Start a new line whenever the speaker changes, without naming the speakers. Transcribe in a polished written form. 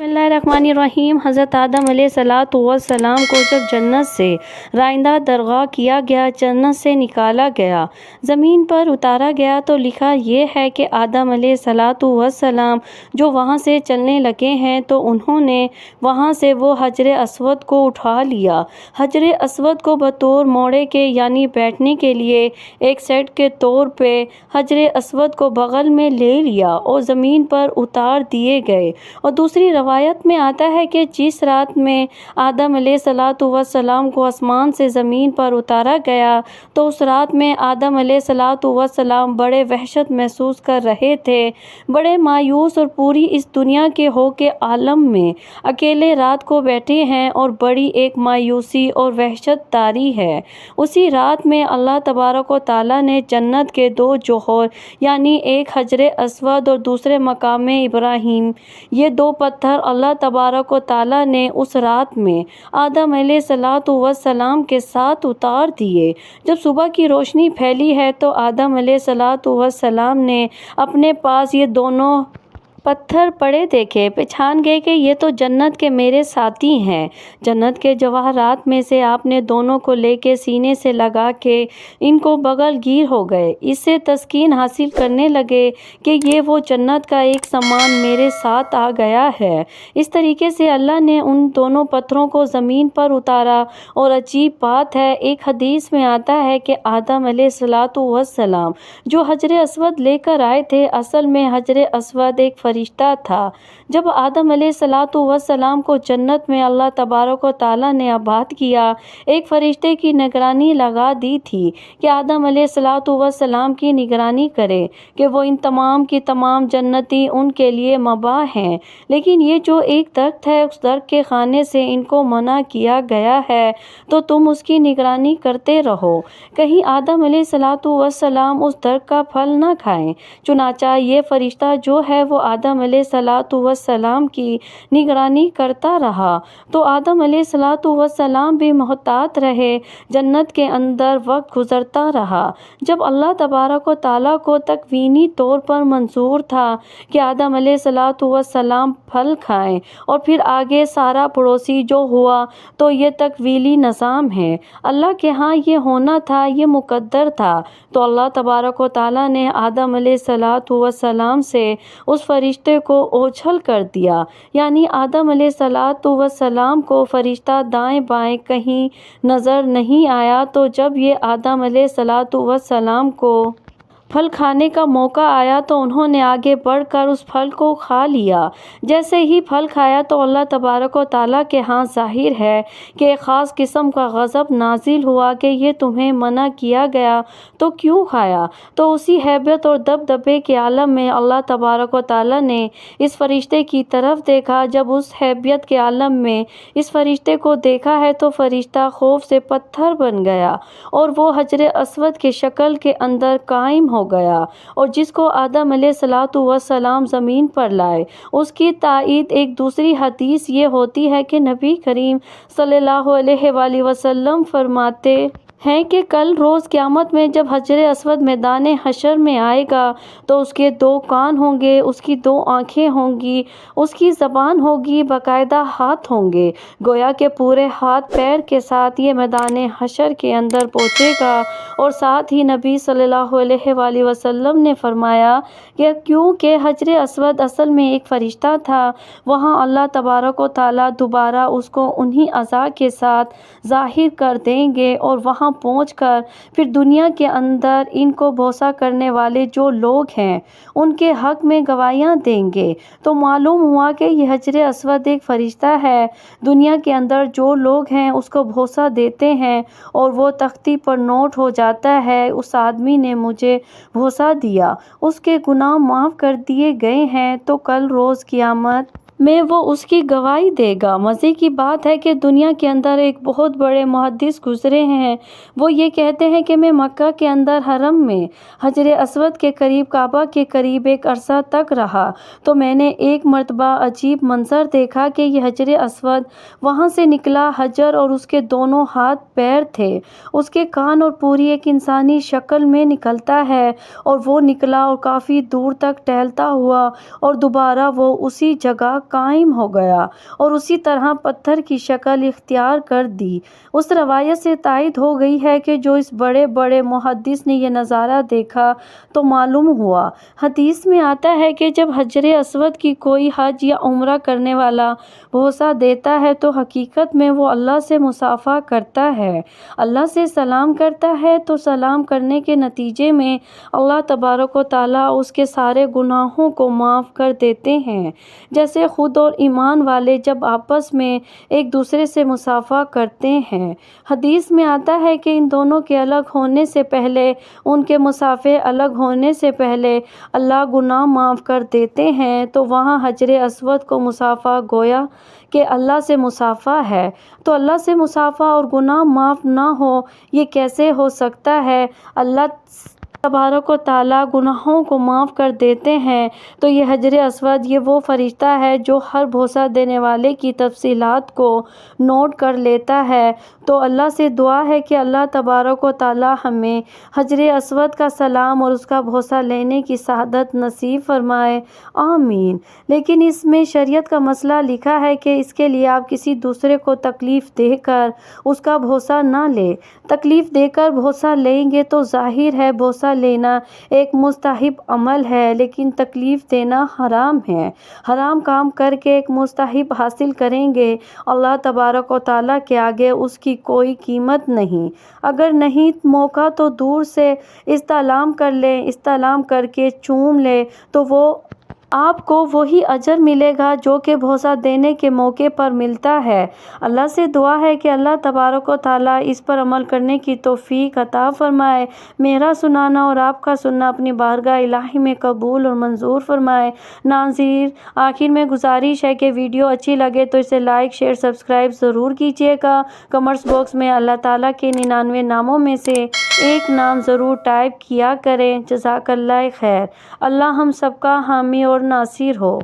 بسم اللہ الرحمن الرحیم۔ حضرت آدم علیہ السلام کو جب جنت سے رائندہ درگاہ کیا گیا، جنت سے نکالا گیا، زمین پر اتارا گیا تو لکھا یہ ہے کہ آدم علیہ السلام جو وہاں سے چلنے لگے ہیں تو انہوں نے وہاں سے وہ حجر اسود کو اٹھا لیا۔ حجر اسود کو بطور موڑے کے یعنی بیٹھنے کے لیے ایک سیٹ کے طور پہ حجر اسود کو بغل میں لے لیا اور زمین پر اتار دیے گئے۔ اور دوسری روایت میں آتا ہے کہ جس رات میں آدم علیہ السلام کو آسمان سے زمین پر اتارا گیا تو اس رات میں آدم علیہ السلام بڑے وحشت محسوس کر رہے تھے، بڑے مایوس اور پوری اس دنیا کے ہو کے عالم میں اکیلے رات کو بیٹھے ہیں اور بڑی ایک مایوسی اور وحشت طاری ہے۔ اسی رات میں اللہ تبارک و تعالیٰ نے جنت کے دو جوہر یعنی ایک حجر اسود اور دوسرے مقام ابراہیم، یہ دو پتھر اللہ تبارک و تعالیٰ نے اس رات میں آدم علیہ السلام کے ساتھ اتار دیے۔ جب صبح کی روشنی پھیلی ہے تو آدم علیہ السلام نے اپنے پاس یہ دونوں پتھر پڑے دیکھے، پہچان گئے کہ یہ تو جنت کے میرے ساتھی ہیں۔ جنت کے جواہرات میں سے آپ نے دونوں کو لے کے سینے سے لگا کے ان کو بغل گیر ہو گئے، اس سے تسکین حاصل کرنے لگے کہ یہ وہ جنت کا ایک سامان میرے ساتھ آ گیا ہے۔ اس طریقے سے اللہ نے ان دونوں پتھروں کو زمین پر اتارا۔ اور عجیب بات ہے، ایک حدیث میں آتا ہے کہ آدم علیہ السلام جو حجر اسود لے کر آئے تھے، اصل میں حجر اسود ایک فرشتہ تھا۔ جب آدم علیہ السلام کو جنت میں اللہ تبارک و تعالیٰ نے آباد کیا، ایک فرشتے کی نگرانی لگا دی تھی کہ آدم علیہ السلام کی نگرانی کرے کہ وہ ان تمام کی تمام جنتی ان کے لیے مباح ہیں، لیکن یہ جو ایک درخت ہے اس درخت کے کھانے سے ان کو منع کیا گیا ہے تو تم اس کی نگرانی کرتے رہو، کہیں آدم علیہ السلام اس درخت کا پھل نہ کھائیں۔ چنانچہ یہ فرشتہ جو ہے وہ آدم علیہ السلام کی نگرانی کرتا رہا، تو آدم علیہ السلام بھی محتاط رہے، جنت کے اندر وقت گزرتا رہا۔ جب اللہ تبارک و تعالیٰ کو تکوینی طور پر منظور تھا کہ آدم علیہ السلام پھل کھائیں اور پھر آگے سارا پڑوسی جو ہوا، تو یہ تکوینی نظام ہے، اللہ کے ہاں یہ ہونا تھا، یہ مقدر تھا۔ تو اللہ تبارک و تعالیٰ نے آدم علیہ السلام سے اس فرشتے کو اوجھل کر دیا، یعنی آدم علیہ السلام کو فرشتہ دائیں بائیں کہیں نظر نہیں آیا۔ تو جب یہ آدم علیہ السلام کو پھل کھانے کا موقع آیا تو انہوں نے آگے بڑھ کر اس پھل کو کھا لیا۔ جیسے ہی پھل کھایا تو اللہ تبارک و تعالیٰ کے ہاں ظاہر ہے کہ ایک خاص قسم کا غضب نازل ہوا کہ یہ تمہیں منع کیا گیا تو کیوں کھایا؟ تو اسی ہیبت اور دبدبے کے عالم میں اللہ تبارک و تعالیٰ نے اس فرشتے کی طرف دیکھا۔ جب اس ہیبت کے عالم میں اس فرشتے کو دیکھا ہے تو فرشتہ خوف سے پتھر بن گیا اور وہ حجر اسود کی شکل کے اندر قائم ہو گیا، اور جس کو آدم علیہ السلام زمین پر لائے۔ اس کی تائید ایک دوسری حدیث یہ ہوتی ہے کہ نبی کریم صلی اللہ علیہ وآلہ وسلم فرماتے ہیں کہ کل روز قیامت میں جب حجر اسود میدان حشر میں آئے گا تو اس کے دو کان ہوں گے، اس کی دو آنکھیں ہوں گی، اس کی زبان ہوگی، باقاعدہ ہاتھ ہوں گے، گویا کہ پورے ہاتھ پیر کے ساتھ یہ میدان حشر کے اندر پہنچے گا۔ اور ساتھ ہی نبی صلی اللہ علیہ وآلہ وسلم نے فرمایا کہ کیونکہ حجر اسود اصل میں ایک فرشتہ تھا، وہاں اللہ تبارک و تعالیٰ دوبارہ اس کو انہی اعضاء کے ساتھ ظاہر کر دیں گے اور وہاں پہنچ کر پھر دنیا کے اندر ان کو بوسہ کرنے والے جو لوگ ہیں ان کے حق میں گواہیاں دیں گے۔ تو معلوم ہوا کہ یہ حجر اسود ایک فرشتہ ہے، دنیا کے اندر جو لوگ ہیں اس کو بوسہ دیتے ہیں اور وہ تختی پر نوٹ ہو جاتا ہے، اس آدمی نے مجھے بوسہ دیا، اس کے گناہ معاف کر دیے گئے ہیں، تو کل روز قیامت میں وہ اس کی گواہی دے گا۔ مزے کی بات ہے کہ دنیا کے اندر ایک بہت بڑے محدث گزرے ہیں، وہ یہ کہتے ہیں کہ میں مکہ کے اندر حرم میں حجر اسود کے قریب کعبہ کے قریب ایک عرصہ تک رہا تو میں نے ایک مرتبہ عجیب منظر دیکھا کہ یہ حجر اسود وہاں سے نکلا، حجر اور اس کے دونوں ہاتھ پیر تھے، اس کے کان اور پوری ایک انسانی شکل میں نکلتا ہے، اور وہ نکلا اور کافی دور تک ٹہلتا ہوا اور دوبارہ وہ اسی جگہ قائم ہو گیا اور اسی طرح پتھر کی شکل اختیار کر دی۔ اس روایت سے تائید ہو گئی ہے کہ جو اس بڑے بڑے محدث نے یہ نظارہ دیکھا تو معلوم ہوا۔ حدیث میں آتا ہے کہ جب حجر اسود کی کوئی حج یا عمرہ کرنے والا بوسہ دیتا ہے تو حقیقت میں وہ اللہ سے مصافحہ کرتا ہے، اللہ سے سلام کرتا ہے، تو سلام کرنے کے نتیجے میں اللہ تبارک و تعالیٰ اس کے سارے گناہوں کو معاف کر دیتے ہیں، جیسے خود اور ایمان والے جب آپس میں ایک دوسرے سے مصافحہ کرتے ہیں۔ حدیث میں آتا ہے کہ ان دونوں کے الگ ہونے سے پہلے، ان کے مصافحے الگ ہونے سے پہلے اللہ گناہ معاف کر دیتے ہیں، تو وہاں حجر اسود کو مصافحہ گویا کہ اللہ سے مصافحہ ہے۔ تو اللہ سے مصافحہ اور گناہ معاف نہ ہو، یہ کیسے ہو سکتا ہے؟ اللہ تبارک و تعالیٰ گناہوں کو معاف کر دیتے ہیں، تو یہ حجر اسود یہ وہ فرشتہ ہے جو ہر بوسہ دینے والے کی تفصیلات کو نوٹ کر لیتا ہے۔ تو اللہ سے دعا ہے کہ اللہ تبارک و تعالیٰ ہمیں حجر اسود کا سلام اور اس کا بوسہ لینے کی سعادت نصیب فرمائے، آمین۔ لیکن اس میں شریعت کا مسئلہ لکھا ہے کہ اس کے لیے آپ کسی دوسرے کو تکلیف دے کر اس کا بوسہ نہ لیں۔ تکلیف دے کر بوسہ لیں گے تو ظاہر ہے بوسہ لینا ایک مستحب عمل ہے، لیکن تکلیف دینا حرام ہے۔ حرام کام کر کے ایک مستحب حاصل کریں گے، اللہ تبارک و تعالیٰ کے آگے اس کی کوئی قیمت نہیں۔ اگر نہیں موقع تو دور سے استعلام کر لیں، استعلام کر کے چوم لیں تو وہ آپ کو وہی اجر ملے گا جو کہ بوسہ دینے کے موقع پر ملتا ہے۔ اللہ سے دعا ہے کہ اللہ تبارک و تعالیٰ اس پر عمل کرنے کی توفیق عطا فرمائے۔ میرا سنانا اور آپ کا سننا اپنی بارگاہ الہی میں قبول اور منظور فرمائے۔ ناظرین، آخر میں گزارش ہے کہ ویڈیو اچھی لگے تو اسے لائک، شیئر، سبسکرائب ضرور کیجیے گا۔ کمنٹس باکس میں اللہ تعالیٰ کے 99 ناموں میں سے ایک نام ضرور ٹائپ کیا کریں۔ جزاک اللہ خیر۔ اللہ ہم سب کا حامی اور ناصر ہو۔